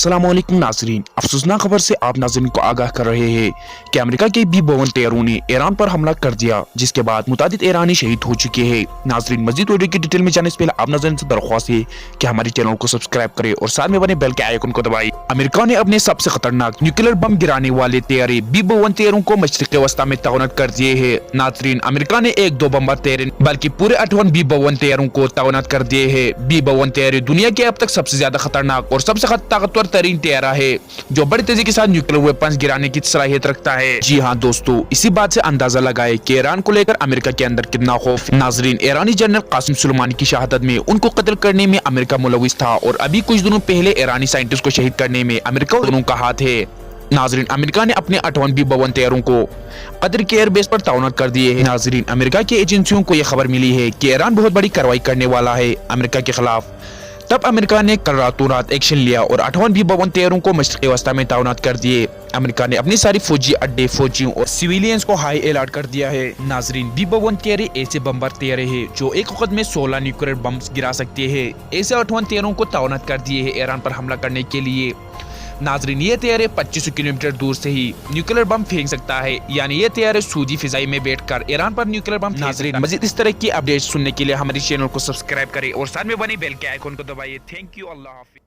अस्सलाम वालेकुम नाजरीन, अफसोसनाक खबर से आप नाजरीन को आगाह कर रहे हैं कि अमेरिका के B-52 तैयारों ने ईरान पर हमला कर दिया, जिसके बाद मुतादिद ईरानी शहीद हो चुके हैं। नाजरीन, मजीद वीडियो की डिटेल में जाने से पहले आप नाजरीन से दरख्वास्त है कि हमारे चैनल को सब्सक्राइब करें और साथ में बने बेल के आइकन को दबाएं। अमेरिका ने अपने सबसे खतरनाक न्यूक्लियर बम गिराने वाले तैयारे B-52 तैयारों को मशरिक़ वस्ता में तैनात कर दिए है। नाजरीन, अमेरिका ने एक दो बम्बर तैयारे बल्कि पूरे 58 B-52 तैयारों को तैनात कर दिए है। B-52 तैयारे दुनिया के अब तक सबसे ज्यादा खतरनाक और सबसे ताकतवर तरीन तैयारा है, जो बड़ी तेजी के साथ न्यूक्लियर वेपन्स गिराने की सलाहियत रखता है। जी हाँ दोस्तों, इसी बात से अंदाजा लगाए कि ईरान को लेकर अमेरिका के अंदर कितना खौफ। नाजरीन, ईरानी जनरल कासिम सुलेमानी की शहादत में उनको कत्ल करने में अमेरिका मुलविस था और अभी कुछ दिनों पहले ईरानी साइंटिस्ट को शहीद करने में अमेरिका दोनों का हाथ है। नाजरीन, अमेरिका ने अपने 58 B-52 तैयारों को कतर के एयरबेस पर तैनात कर दिए हैं। नाजरीन, अमेरिका की एजेंसियों को यह खबर मिली है कि ईरान बहुत बड़ी कार्रवाई करने वाला है अमेरिका के खिलाफ। तब अमेरिका ने कल रातों रात एक्शन लिया और 58 B-52 तैयारों को मशरिक़ वस्ता में तैनात कर दिए। अमेरिका ने अपनी सारी फौजी अड्डे, फौजियों और सिविलियंस को हाई अलर्ट कर दिया है। नाजरीन, B-52 तैयारे ऐसे बम्बर तैयारे हैं जो एक वक्त में 16 न्यूक्लियर बम्स गिरा सकते हैं। ऐसे 58 तैयारों को तैनात कर दिए है ईरान पर हमला करने के लिए। नाजरीन, ये तैयारे 2500 किलोमीटर दूर से ही न्यूक्लियर बम फेंक सकता है, यानी ये तैयारे सूजी फिजाई में बैठकर ईरान पर न्यूक्लियर बम। नाजरीन, मजीद इस तरह की अपडेट्स सुनने के लिए हमारे चैनल को सब्सक्राइब करें और साथ में बने बेल के आइकन को दबाइए। Thank you, Allah Hafiz.